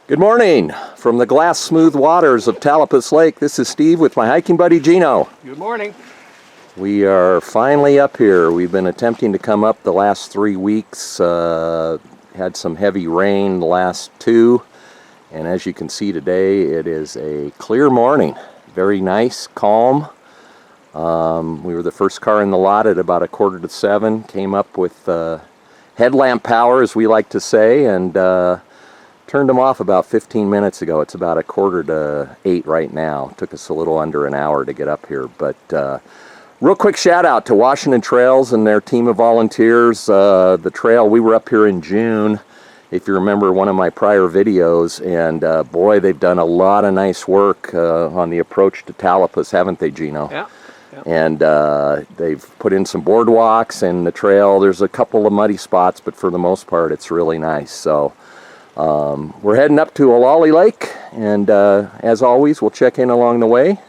Good morning from the glass smooth waters of Talapus Lake. This is Steve with my hiking buddy Gino. Good morning. We are finally up here. We've been attempting to come up the last 3 weeks. Had some heavy rain the last 2, and as you can see today, it is a clear morning. Very nice, calm. We were the first car in the lot at about 6:45. Came up with headlamp power, as we like to say, and turned them off about 15 minutes ago. It's about 7:45 right now. Took us a little under an hour to get up here. But real quick shout out to Washington Trails and their team of volunteers. The trail, we were up here in June, if you remember one of my prior videos. And boy, they've done a lot of nice work on the approach to Talapus, haven't they, Gino? Yeah. And they've put in some boardwalks and the trail. There's a couple of muddy spots, but for the most part, it's really nice. So we're heading up to Olallie Lake, and as always, we'll check in along the way.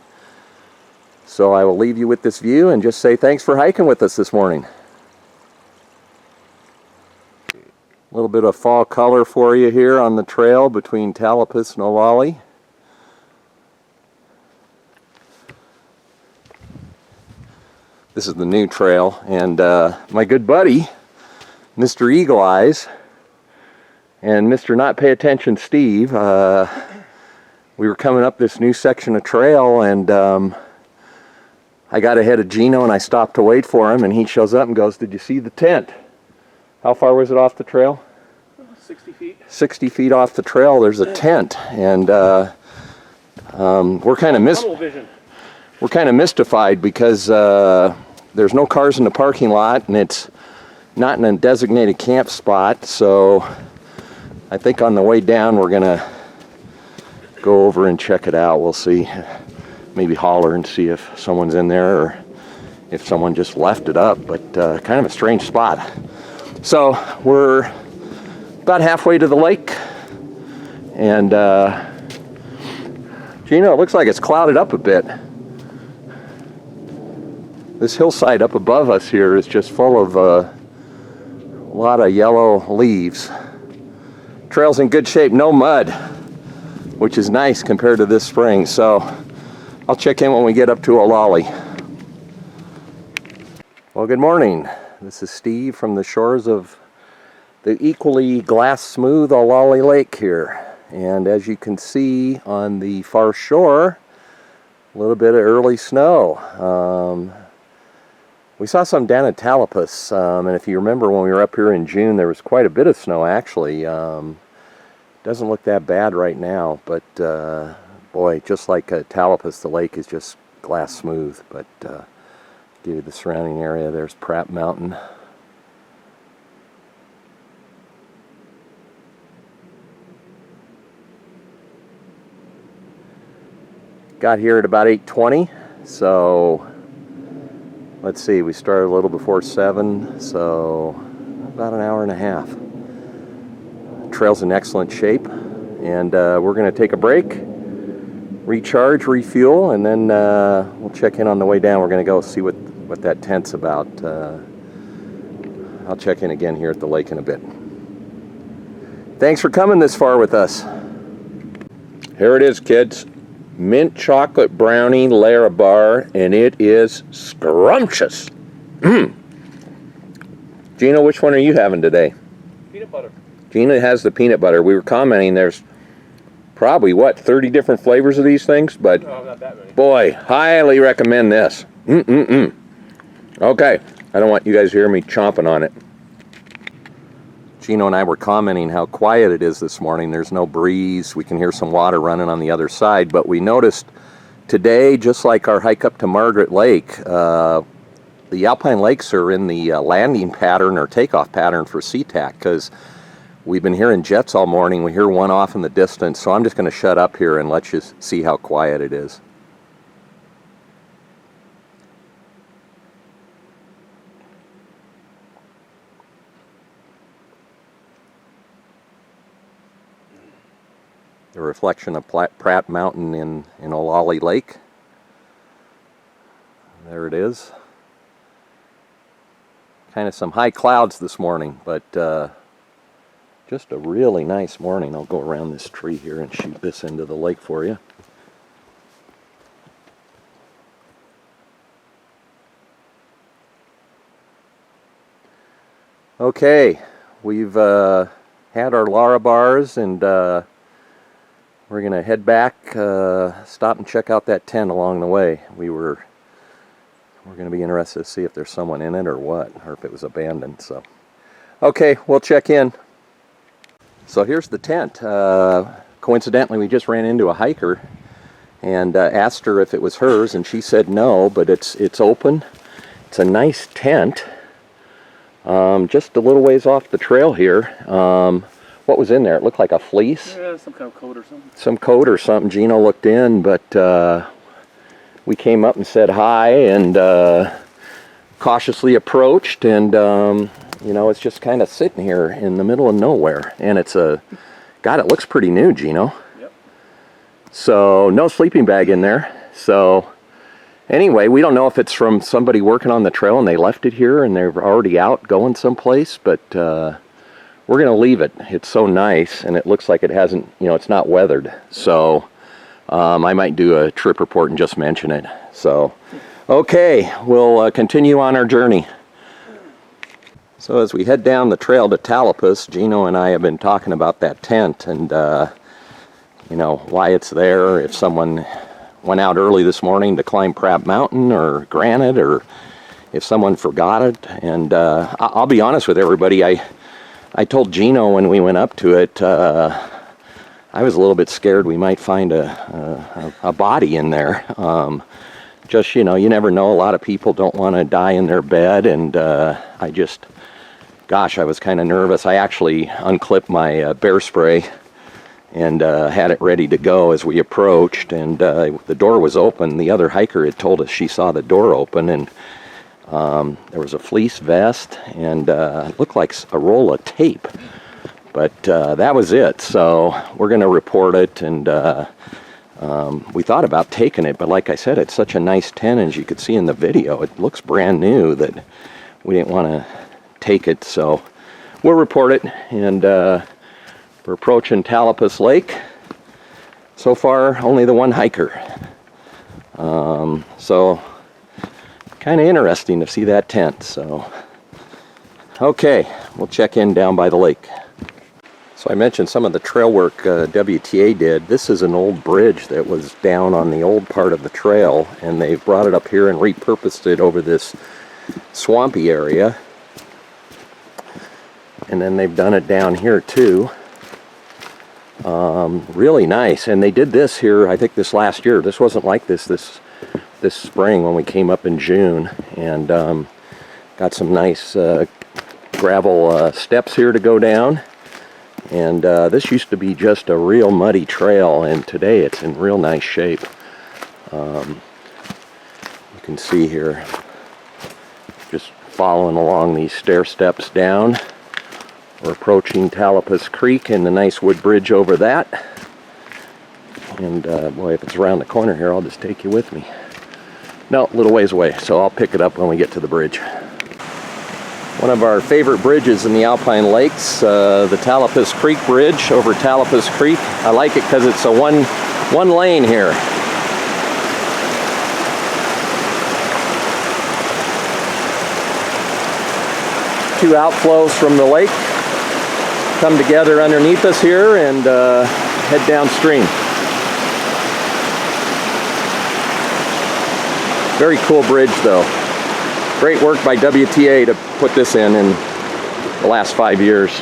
So I will leave you with this view and just say thanks for hiking with us this morning. A little bit of fall color for you here on the trail between Talapus and Olallie. This is the new trail, and my good buddy, Mr. Eagle Eyes, and Mr. Not Pay Attention Steve, we were coming up this new section of trail, and I got ahead of Gino and I stopped to wait for him, and he shows up and goes, "Did you see the tent?" How far was it off the trail? 60 feet. 60 feet off the trail, there's a tent, and we're kind of mystified because there's no cars in the parking lot, and it's not in a designated camp spot, so I think on the way down we're gonna go over and check it out. We'll see, maybe holler and see if someone's in there or if someone just left it up, but kind of a strange spot. So we're about halfway to the lake, and Gino, it looks like it's clouded up a bit. This hillside up above us here is just full of a lot of yellow leaves. Trail's in good shape, no mud, which is nice compared to this spring. So I'll check in when we get up to Olallie. Well, good morning. This is Steve from the shores of the equally glass smooth Olallie Lake here. And as you can see on the far shore, a little bit of early snow. We saw some down at Talapus, and if you remember when we were up here in June, there was quite a bit of snow actually. Doesn't look that bad right now, but boy, just like Talapus, the lake is just glass smooth. But give you the surrounding area. There's Pratt Mountain. Got here at about 8:20, so let's see, we started a little before 7, so about an hour and a half. Trail's in excellent shape, and we're going to take a break, recharge, refuel, and then we'll check in on the way down. We're going to go see what that tent's about. I'll check in again here at the lake in a bit. Thanks for coming this far with us. Here it is, kids. Mint chocolate brownie Larabar, and it is scrumptious. Gino, which one are you having today? Peanut butter. Gina has the peanut butter. We were commenting there's probably, what, 30 different flavors of these things? But No, not that many. boy, highly recommend this. Okay, I don't want you guys to hear me chomping on it. Gino and I were commenting how quiet it is this morning. There's no breeze. We can hear some water running on the other side, but we noticed today, just like our hike up to Margaret Lake, the alpine lakes are in the landing pattern or takeoff pattern for SeaTac, because we've been hearing jets all morning. We hear one off in the distance, so I'm just going to shut up here and let you see how quiet it is. The reflection of Pratt Mountain in Olallie Lake. There it is. Kind of some high clouds this morning, but Just a really nice morning. I'll go around this tree here and shoot this into the lake for you. Okay, we've had our Lara bars, and we're going to head back, stop and check out that tent along the way. We're going to be interested to see if there's someone in it or what, or if it was abandoned. So, okay, we'll check in. So here's the tent. Coincidentally, we just ran into a hiker and asked her if it was hers, and she said no, but it's open. It's a nice tent. Just a little ways off the trail here. What was in there? It looked like a fleece. Yeah, some kind of coat or something. Some coat or something. Gino looked in, but we came up and said hi and cautiously approached, and you know, it's just kind of sitting here in the middle of nowhere. And it's God, it looks pretty new, Gino. Yep. So no sleeping bag in there. So anyway, we don't know if it's from somebody working on the trail and they left it here and they're already out going someplace, but we're going to leave it. It's so nice, and it looks like it hasn't, you know, it's not weathered. So I might do a trip report and just mention it. So, okay, we'll continue on our journey. So as we head down the trail to Talapus, Gino and I have been talking about that tent and, you know, why it's there, if someone went out early this morning to climb Pratt Mountain or Granite, or if someone forgot it. And I'll be honest with everybody, I told Gino when we went up to it, I was a little bit scared we might find a body in there. Just, you know, you never know. A lot of people don't want to die in their bed, and I was kind of nervous. I actually unclipped my bear spray and had it ready to go as we approached, and the door was open. The other hiker had told us she saw the door open, and there was a fleece vest, and it looked like a roll of tape, but that was it. So we're going to report it, and we thought about taking it, but like I said, it's such a nice tent, as you could see in the video. It looks brand new that we didn't want to take it, so we'll report it. And we're approaching Talapus Lake. So far, only the one hiker. So kind of interesting to see that tent. So, okay, we'll check in down by the lake. So I mentioned some of the trail work WTA did. This is an old bridge that was down on the old part of the trail, and they've brought it up here and repurposed it over this swampy area. And then they've done it down here too. Really nice. And they did this here, I think this last year. This wasn't like this spring when we came up in June, and got some nice gravel steps here to go down. And this used to be just a real muddy trail, and today it's in real nice shape. You can see here, just following along these stair steps down. We're approaching Talapus Creek and the nice wood bridge over that. And boy, if it's around the corner here, I'll just take you with me. No, a little ways away, so I'll pick it up when we get to the bridge. One of our favorite bridges in the Alpine Lakes, the Talapus Creek Bridge over Talapus Creek. I like it because it's a one lane here. Two outflows from the lake come together underneath us here and head downstream. Very cool bridge though. Great work by WTA to put this in the last 5 years.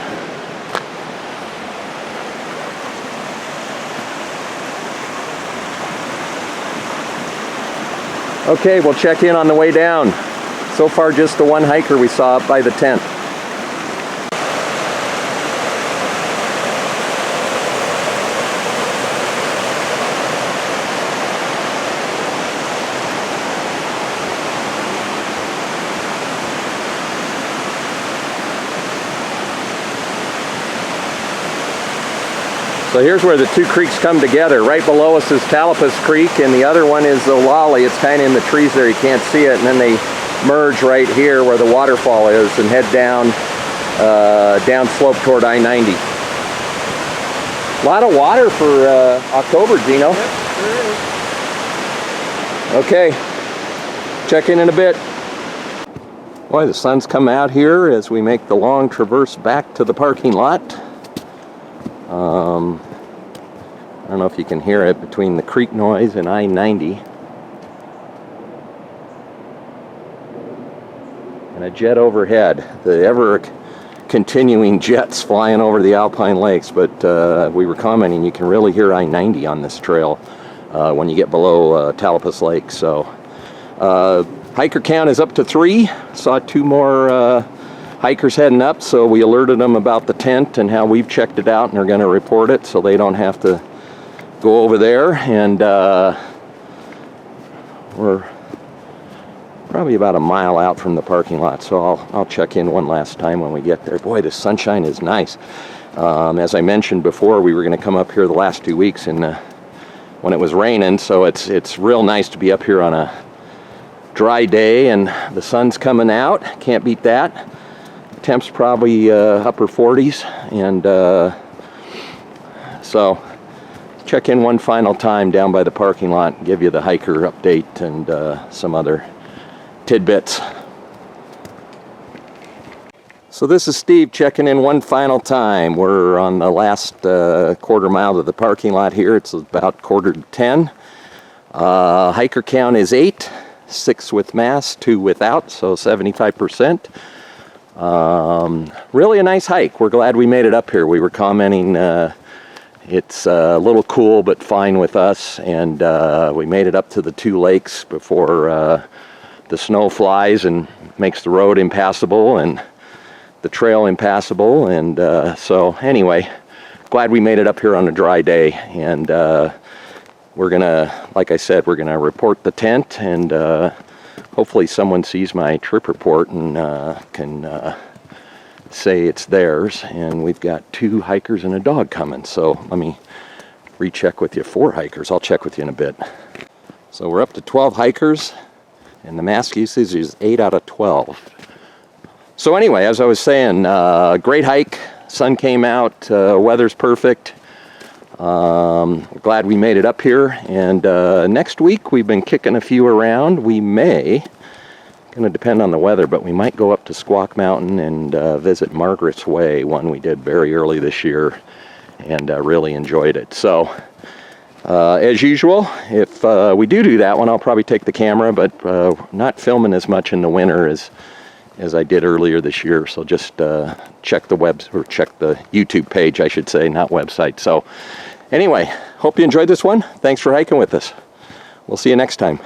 Okay, we'll check in on the way down. So far just the one hiker we saw up by the tent. So here's where the two creeks come together. Right below us is Talapus Creek, and the other one is Olallie. It's kind of in the trees there, you can't see it, and then they merge right here where the waterfall is and head down slope toward I-90. lot of water for October, Gino. Yep, there is. Okay, check in a bit. Boy, the sun's come out here as we make the long traverse back to the parking lot. I don't know if you can hear it between the creek noise and I-90. And a jet overhead, the ever-continuing jets flying over the Alpine Lakes, but we were commenting you can really hear I-90 on this trail when you get below Talapus Lake. So hiker count is up to 3. Saw 2 more hikers heading up, so we alerted them about the tent and how we've checked it out, and they're going to report it so they don't have to go over there. And we're probably about a mile out from the parking lot, so I'll check in one last time when we get there. Boy, the sunshine is nice. As I mentioned before, we were going to come up here the last 2 weeks and when it was raining, so it's real nice to be up here on a dry day, and the sun's coming out. Can't beat that. Temps probably upper 40s, and so check in one final time down by the parking lot and give you the hiker update and some other tidbits. So this is Steve checking in one final time. We're on the last quarter mile of the parking lot here. It's about 9:45. Hiker count is 8, 6 with mask, 2 without, so 75%. Really a nice hike. We're glad we made it up here. We were commenting it's a little cool but fine with us, and we made it up to the 2 lakes before the snow flies and makes the road impassable and the trail impassable. And so anyway, glad we made it up here on a dry day, and we're gonna, like I said, we're gonna report the tent, and hopefully someone sees my trip report and can say it's theirs. And we've got 2 hikers and a dog coming, so let me recheck with you. 4 hikers. I'll check with you in a bit. So we're up to 12 hikers, and the mask usage is 8 out of 12. So anyway, as I was saying, great hike. Sun came out, weather's perfect. Glad we made it up here, and next week we've been kicking a few around. We may, gonna depend on the weather, but we might go up to Squawk Mountain and visit Margaret's Way, one we did very early this year, and really enjoyed it. So as usual, if we do that one, I'll probably take the camera, but not filming as much in the winter as I did earlier this year. So just check the YouTube page, I should say, not website. So anyway, hope you enjoyed this one. Thanks for hiking with us. We'll see you next time.